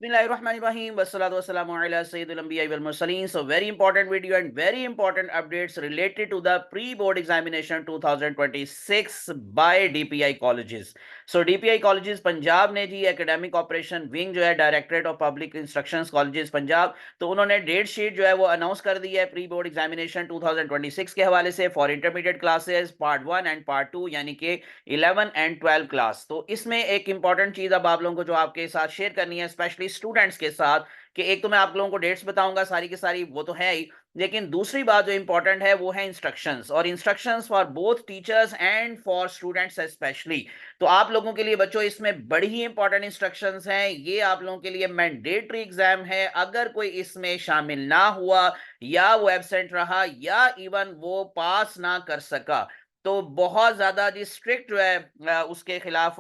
Bismillahirrahmanirrahim. Wassalatu wassalamu ala Sayyidul Anbiya wal Mursaleen. So very important video and very important updates related to the pre-board examination 2026 by DPI colleges. So DPI colleges Punjab ने जी academic operation wing जो है directorate of public instructions colleges Punjab, तो उन्होंने date sheet जो है वो announce कर दी है प्री बोर्ड एग्जामिनेशन 2026 के हवाले से for intermediate classes part 1 and part 2 यानी कि 11 एंड 12 क्लास। तो इसमें एक इंपॉर्टेंट चीज अब आप लोगों को जो आपके साथ शेयर करनी है स्पेशली स्टूडेंट्स के साथ, कि एक तो मैं आप लोगों को डेट्स बताऊंगा सारी की सारी, वो तो है ही, लेकिन दूसरी बात जो इंपॉर्टेंट है वो है इंस्ट्रक्शंस, और instructions for both teachers and for students specially. तो आप लोगों के लिए बच्चों इसमें बड़ी ही इंपॉर्टेंट इंस्ट्रक्शंस हैं, ये आप लोगों के लिए मैंडेटरी एग्जाम है। अगर कोई इसमें शामिल ना हुआ या वो एब्सेंट रहा या इवन वो पास ना कर सका, तो बहुत ज्यादा जी स्ट्रिक्ट जो है उसके खिलाफ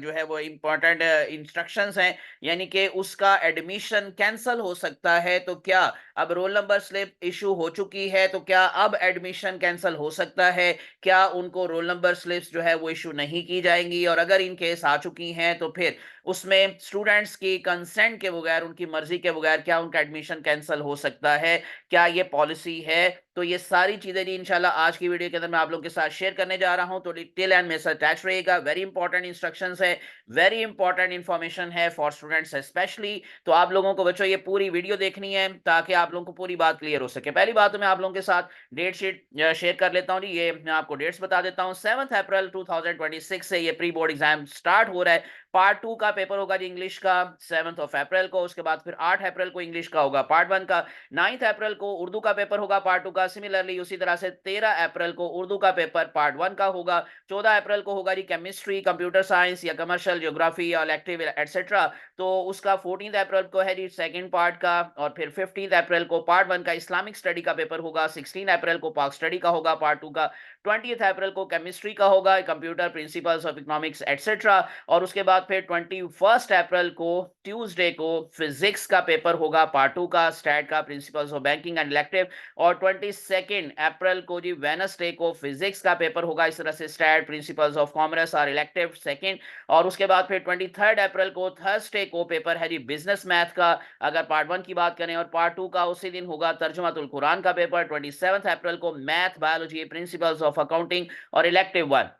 जो है वो इम्पोर्टेंट इंस्ट्रक्शंस हैं, यानी कि उसका एडमिशन कैंसल हो सकता है। तो क्या अब रोल नंबर स्लिप इशू हो चुकी है, तो क्या अब एडमिशन कैंसल हो सकता है? क्या उनको रोल नंबर स्लिप्स जो है वो इशू नहीं की जाएंगी? और अगर इन केस आ चुकी हैं तो फिर उसमें स्टूडेंट्स की कंसेंट के बगैर, उनकी मर्जी के बगैर क्या उनका एडमिशन कैंसल हो सकता है? क्या ये पॉलिसी है? तो ये सारी चीजें जी इंशाल्लाह आज की वीडियो के अंदर मैं आप लोगों के साथ शेयर करने जा रहा हूं, तो डिटेल एंड मेरे साथ अटैच रहेगा। वेरी इंपॉर्टेंट इंस्ट्रक्शंस है, वेरी इंपॉर्टेंट इंफॉर्मेशन है फॉर स्टूडेंट्स स्पेशली। तो आप लोगों को बच्चों ये पूरी वीडियो देखनी है ताकि आप लोगों को पूरी बात क्लियर हो सके। पहली बात तो मैं आप लोगों के साथ डेट शीट शेयर कर लेता हूं जी। ये मैं आपको डेट्स बता देता हूं। 7 अप्रैल 2026 से ये प्री बोर्ड एग्जाम स्टार्ट हो रहा है। पार्ट 2 का पेपर होगा जी इंग्लिश का 7 अप्रैल को। उसके बाद फिर 8 अप्रैल को इंग्लिश का होगा पार्ट 1 का। 9 अप्रैल को उर्दू का पेपर होगा पार्ट 2 का। सिमिलरली उसी तरह से 13 अप्रैल को उर्दू का पेपर पार्ट 1 का होगा। 14 अप्रैल को होगा जी केमिस्ट्री, कंप्यूटर साइंस या कमर्शियल ज्योग्राफी या इलेक्टिव एटसेट्रा, तो उसका 14 अप्रैल को है जी सेकंड पार्ट का। और फिर 15 अप्रैल को पार्ट 1 का इस्लामिक स्टडी का पेपर होगा। 16 अप्रैल को पाक स्टडी का होगा पार्ट 2 का। 20 अप्रैल को केमिस्ट्री का होगा, computer principles of economics etcetera. और उसके बाद फिर 21 अप्रैल को ट्यूसडे को फिजिक्स का पेपर होगा पार्ट 2 का, स्टैट का, principles of banking and elective. और 22 अप्रैल को जी वेडनेसडे को फिजिक्स का पेपर होगा, इस तरह से स्टैट, प्रिंसिपल्स ऑफ कॉमर्स और इलेक्टिव सेकंड। और उसके बाद फिर 23 अप्रैल को थर्सडे को पेपर है जी बिजनेस मैथ का, अगर पार्ट 1 की बात करें। और पार्ट 2 का उसी दिन होगा तर्जुमातुल कुरान का पेपर। 27 अप्रैल को math, biology, principles of accounting और इलेक्टिव 1।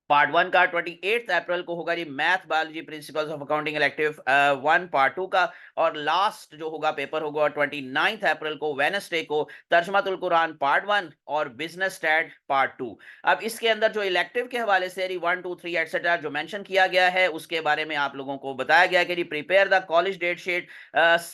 पार्ट 1 का 28 अप्रैल को होगा जी math, biology, principles of accounting elective 1 part 2 का। और लास्ट जो होगा पेपर होगा 29 अप्रैल को वेडनेसडे को तर्जुमातुल कुरान पार्ट 1 और बिजनेस स्टैट पार्ट 2। अब इसके अंदर जो इलेक्टिव के हवाले से 1 2 3 एटसेट्रा जो मेंशन किया गया है उसके बारे में आप लोगों को बताया गया कि जी prepare the college date sheet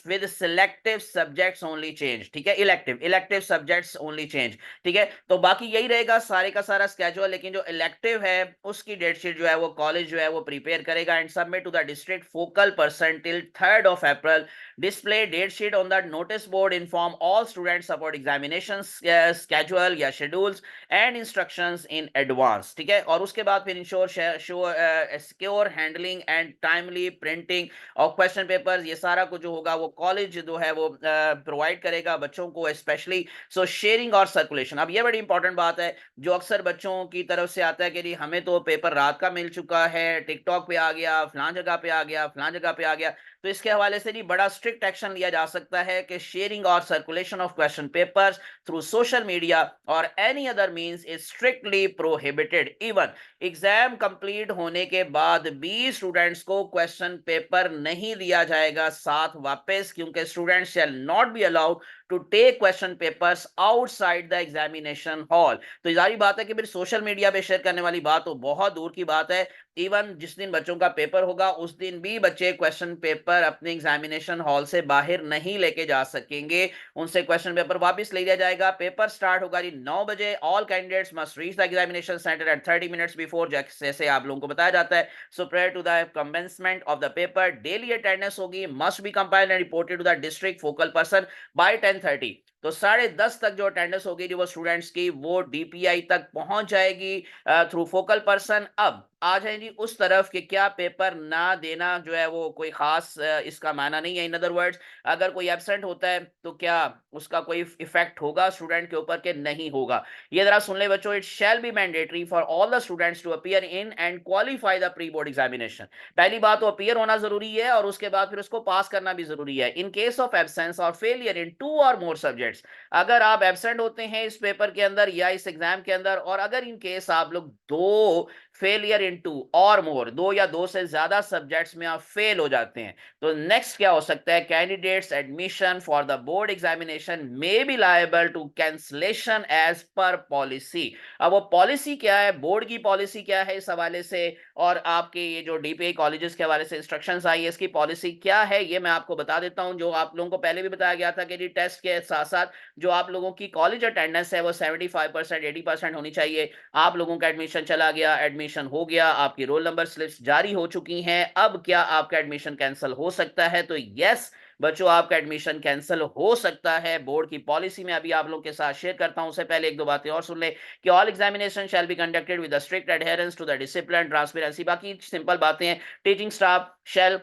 with selective subjects only change. ठीक है, इलेक्टिव सब्जेक्ट्स ओनली चेंज। ठीक है, तो बाकी यही रहेगा सारे का सारा स्केड्यूल, लेकिन जो इलेक्टिव है उसकी डेट शीट जो है वो कॉलेज जो है वो प्रिपेयर करेगा and submit to the district focal person till 3 April. Display date sheet on the notice board, inform all students about examination schedule या schedules and instructions in advance. ठीक है, और उसके बाद फिर ensure secure handling and timely printing of question papers. ये सारा कुछ जो होगा वो कॉलेज जो है वो प्रोवाइड करेगा बच्चों को स्पेशली। सो शेयरिंग और सर्कुलेशन, अब ये बड़ी इंपॉर्टेंट बात है जो अक्सर बच्चों की तरफ से आता है कि जी हमें तो पेपर रात का मिल चुका है, टिकटॉक पे आ गया, फलां जगह पे आ गया, फलां जगह पे आ गया। तो इसके हवाले से जी बड़ा स्ट्रिक्ट एक्शन लिया जा सकता है कि शेयरिंग और circulation of question papers through social media और any other means is strictly prohibited. Even exam complete होने के बाद भी स्टूडेंट्स को क्वेश्चन पेपर नहीं दिया जाएगा साथ वापस, क्योंकि students shall not be allowed to take question papers outside the examination hall. तो जारी बात है कि फिर सोशल मीडिया पे शेयर करने वाली बात तो बहुत दूर की बात है। इवन जिस दिन बच्चों का पेपर होगा उस दिन भी बच्चे क्वेश्चन पेपर अपने एग्जामिनेशन हॉल से बाहर नहीं लेके जा सकेंगे, उनसे क्वेश्चन पेपर वापस ले लिया जाएगा। पेपर स्टार्ट होगा जी 9 बजे। All candidates must reach the examination centre at 30 minutes before, जैसे आप लोगों को बताया जाता है। So prior to the commencement of the paper daily attendance होगी, must be compiled and reported to the district focal person by 10:30। तो 10:30 तक जो अटेंडेंस होगी जो वो स्टूडेंट्स की वो डीपीआई तक पहुंच जाएगी थ्रू फोकल पर्सन। अब आ जाए जी उस तरफ कि क्या पेपर ना देना जो है वो कोई खास इसका माना नहीं है। इन अदर वर्ड्स, अगर कोई एब्सेंट होता है तो क्या उसका कोई इफेक्ट होगा स्टूडेंट के ऊपर के नहीं होगा। ये जरा सुन ले बच्चों, it shall be mandatory for all the students to appear in and qualify the pre board examination. पहली बात तो अपीयर होना जरूरी है और उसके बाद फिर उसको पास करना भी जरूरी है। इन केस ऑफ एब्सेंस और फेलियर इन 2 और मोर सब्जेक्ट्स, अगर आप एब्सेंट होते हैं इस पेपर के अंदर या इस एग्जाम के अंदर, और अगर इन केस आप लोग दो फेलियर इन 2 और मोर, दो या दो से ज्यादा सब्जेक्ट्स में आप फेल हो जाते हैं, तो नेक्स्ट क्या हो सकता है, candidates admission for the board examination may be liable to cancellation as per policy. अब वो पॉलिसी क्या है, बोर्ड की पॉलिसी क्या है इस हवाले से, और आपके ये जो डीपीआई कॉलेजेस के हवाले से इंस्ट्रक्शंस आई है इसकी पॉलिसी क्या है, ये मैं आपको बता देता हूं। जो आप लोगों को पहले भी बताया गया था कि जी टेस्ट के साथ साथ जो आप लोगों की कॉलेज अटेंडेंस है वो 75% 80% होनी चाहिए। आप लोगों का एडमिशन चला गया, एडमिशन हो गया, आपकी रोल नंबर स्लिप्स जारी हो चुकी हैं, अब क्या आपका एडमिशन कैंसिल हो सकता है? तो यस बच्चों, आपका एडमिशन कैंसिल हो सकता है। बोर्ड की पॉलिसी में अभी आप लोगों के साथ शेयर करता हूं, उससे पहले एक दो बातें और सुन ले कि all examination shall be conducted with strict adherence to the discipline transparency. बाकी सिंपल बातें हैं, teaching staff shall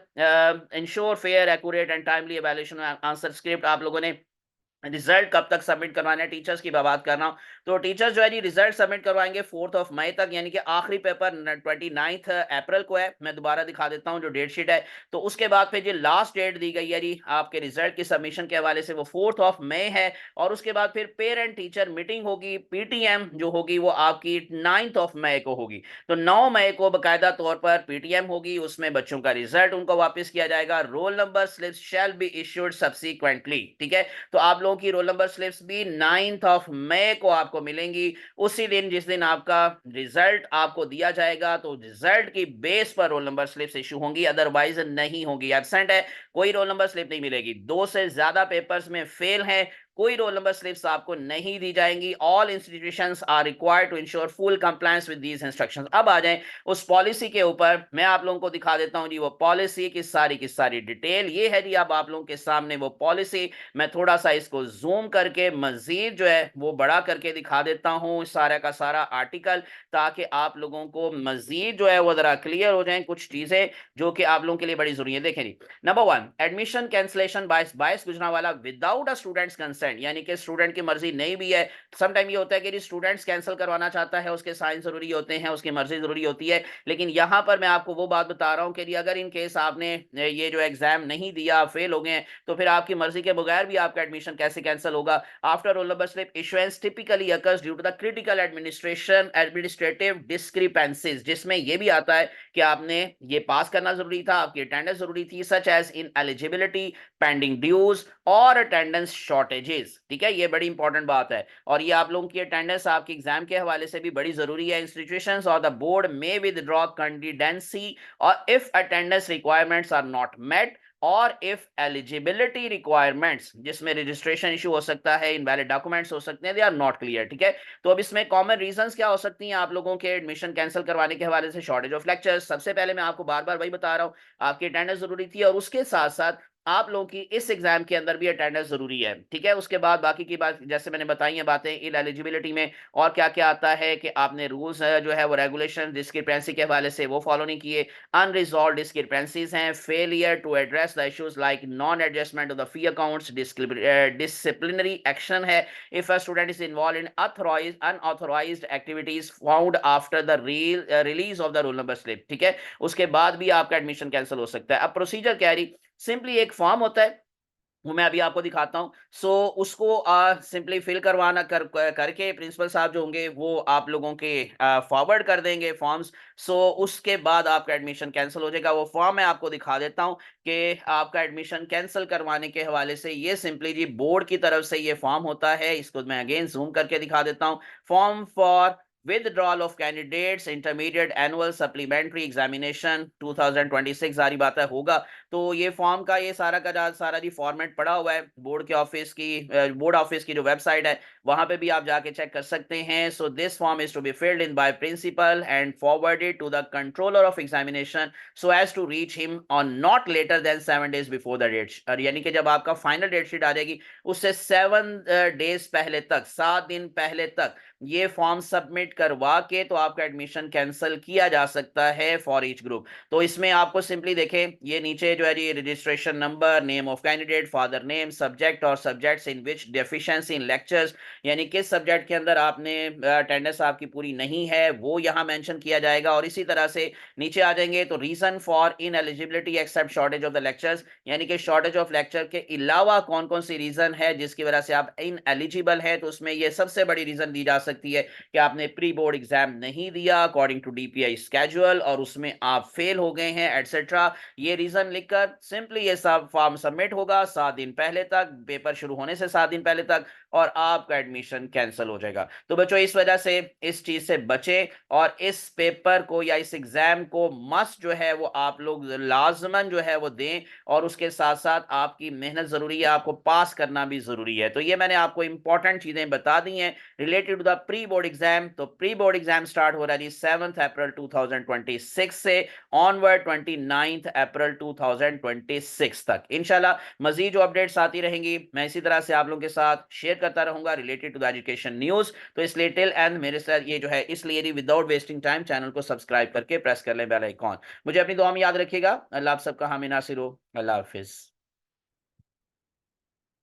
ensure fair accurate and timely evaluation answer script. आप लोगों ने रिजल्ट कब तक सबमिट करवाना है, टीचर्स की बात कर रहा हूं, तो टीचर्स जो है जी रिजल्ट सबमिट करवाएंगे 4 मई तक, यानी कि आखिरी पेपर 29 अप्रैल को है। मैं दोबारा दिखा देता हूं जो डेट शीट है, तो उसके बाद फिर जी लास्ट डेट दी गई है जी आपके रिजल्ट की सबमिशन के हवाले से, वो 4 मई है। और उसके बाद फिर पेरेंट टीचर मीटिंग होगी, पीटीएम जो होगी वो आपकी 9 मई को होगी। तो 9 मई को बाकायदा तौर पर पीटीएम होगी, उसमें बच्चों का रिजल्ट उनको वापस किया जाएगा। Role number slip shall be issued subsequently, ठीक है। तो आप लोगों की रोल नंबर स्लिप्स भी 9 मई को आपको मिलेंगी, उसी दिन जिस दिन आपका रिजल्ट आपको दिया जाएगा, तो रिजल्ट की बेस पर रोल नंबर स्लिप्स इशू होंगी, अदरवाइज नहीं होंगी। एब्सेंट है कोई रोल नंबर स्लिप नहीं मिलेगी, दो से ज्यादा पेपर्स में फेल है कोई रोल नंबर स्लिप्स आपको नहीं दी जाएंगी। All institutions are required to ensure full compliance with these instructions. अब आ जाएं उस पॉलिसी के ऊपर, मैं आप लोगों को दिखा देता हूं जी वो पॉलिसी की सारी डिटेल ये है जी। अब आप लोगों के सामने वो पॉलिसी, मैं थोड़ा सा इसको जूम करके मजीद जो है वो बड़ा करके दिखा देता हूं सारा का सारा आर्टिकल, ताकि आप लोगों को मजीद जो है वो जरा क्लियर हो जाए कुछ चीजें जो कि आप लोगों के लिए बड़ी जरूरी है। देखें जी, number 1, admission cancellation bias Gujranwala without a student's consent, यानी कि स्टूडेंट की मर्जी नहीं भी है। समटाइम ये होता है कि स्टूडेंट्स कैंसिल करवाना चाहता है, उसके साइन जरूरी होते हैं, उसकी मर्जी जरूरी होती है, लेकिन यहां पर मैं आपको वो बात बता रहा हूं कि अगर इन केस आपने ये जो एग्जाम नहीं दिया, फेल हो गए, तो फिर आपकी मर्जी के बगैर भी आपका एडमिशन कैसे कैंसिल होगा। After roll number slip issuance typically occurs due to the critical administrative discrepancies, जिसमें यह भी आता है कि आपने ये पास करना जरूरी था, आपकी अटेंडेंस जरूरी थी, such as ineligibility, pending dues और अटेंडेंस शॉर्टेजेस, ठीक है। ये बड़ी इंपॉर्टेंट बात है, और ये आप लोगों की अटेंडेंस आपके एग्जाम के हवाले से भी बड़ी जरूरी है। इंस्टीट्यूशंस और द बोर्ड में विदड्रॉ कैंडिडेंसी और if attendance requirements are not met और इफ एलिजिबिलिटी रिक्वायरमेंट्स, जिसमें रजिस्ट्रेशन इशू हो सकता है, इनवैलिड डॉक्यूमेंट्स हो सकते हैं, दे आर नॉट क्लियर, ठीक है। तो अब इसमें कॉमन रीजंस क्या हो सकती हैं आप लोगों के एडमिशन कैंसिल करवाने के हवाले से? शॉर्टेज ऑफ लेक्चर्स, सबसे पहले मैं आपको बार बार वही बता रहा हूं, आपकी अटेंडेंस जरूरी थी, और उसके साथ साथ आप लोगों की इस एग्जाम के अंदर भी अटेंडेंस जरूरी है, ठीक है। उसके बाद बाकी की बात जैसे मैंने बताई है बातें, इन एलिजिबिलिटी में और क्या क्या आता है कि आपने रूल्स जो है वो रेगुलेशन डिस्क्रिपेंसी के हवाले से वो फॉलो नहीं किए, अनरिजॉल्व डिस्क्रिपेंसीज हैं, failure to address the issues like non adjustment of the fee accounts, disciplinary action है if a student is involve in unauthorised activities found after the release of the roll number slip, ठीक है। उसके बाद भी आपका admission cancel हो सकता है। अब प्रोसीजर क्या है, सिंपली एक फॉर्म होता है, वो मैं अभी आपको दिखाता हूं। सो उसको सिंपली फिल करवाना करके प्रिंसिपल साहब जो होंगे वो आप लोगों के फॉरवर्ड कर देंगे फॉर्म्स। सो उसके बाद आपका एडमिशन कैंसिल हो जाएगा। वो फॉर्म मैं आपको दिखा देता हूं कि आपका एडमिशन कैंसिल करवाने के हवाले से ये सिंपली जी बोर्ड की तरफ से ये फॉर्म होता है। इसको मैं अगेन जूम करके दिखा देता हूं। Form for withdrawal of candidates intermediate annual supplementary examination 2026 जारी बात है होगा। तो ये फॉर्म का ये सारा जी फॉर्मेट पड़ा हुआ है बोर्ड के ऑफिस की, बोर्ड ऑफिस की जो वेबसाइट है वहां पे भी आप जाके चेक कर सकते हैं। So this form is to be filled in by principal and forwarded to the controller of examination so as to reach him on not later than 7 days before the date, यानी कि जब आपका final date sheet आ जाएगी उससे 7 days पहले तक, 7 दिन पहले तक ये फॉर्म सबमिट करवा के तो आपका एडमिशन कैंसिल किया जा सकता है फॉर ईच ग्रुप। तो इसमें आपको सिंपली देखें, ये नीचे जो है जी registration number, name of candidate, father name, subject और subjects in which deficiency in lectures, यानी किस सब्जेक्ट के अंदर आपने अटेंडेंस आपकी पूरी नहीं है वो यहाँ मेंशन किया जाएगा। और इसी तरह से नीचे आ जाएंगे तो reason for ineligibility except shortage of the lectures, यानी कि शॉर्टेज ऑफ लेक्चर के अलावा कौन कौन सी रीजन है जिसकी वजह से आप इन एलिजिबल है। तो उसमें ये सबसे बड़ी रीजन दी जा सकती है कि आपने प्री बोर्ड एग्जाम नहीं दिया अकॉर्डिंग टू डीपीआई स्केड्यूल और उसमें आप फेल हो गए हैं एटसेट्रा। ये रीजन लिखकर सिंपली ये सब फॉर्म सबमिट होगा 7 दिन पहले तक, पेपर शुरू होने से 7 दिन पहले तक, और आपका एडमिशन कैंसिल हो जाएगा। तो बच्चों इस वजह से इस चीज से बचे और इस पेपर को या इस एग्जाम को मस्ट जो है वो आप लोग लाजमन जो है वो दें, और उसके साथ साथ आपकी मेहनत जरूरी है, आपको पास करना भी जरूरी है। तो ये मैंने आपको इंपॉर्टेंट चीजें बता दी हैं related to the pre board exam. तो प्री बोर्ड एग्जाम स्टार्ट हो रहा है 7 अप्रैल 2026 से ऑनवर्ड 29 अप्रैल 2026 तक। इंशाल्लाह मजीद जो अपडेट्स आती रहेंगी मैं इसी तरह से आप लोगों के साथ शेयर करता रहूंगा related to the education news. तो इसलिए टिल एंड मेरे साथ ये जो है, इसलिए विदाउट वेस्टिंग टाइम चैनल को सब्सक्राइब करके प्रेस कर लें बेल आइकॉन। मुझे अपनी दुआ में याद रखिएगा। अल्लाह आप सबका हामी नासिर हो। अल्लाह हाफिज।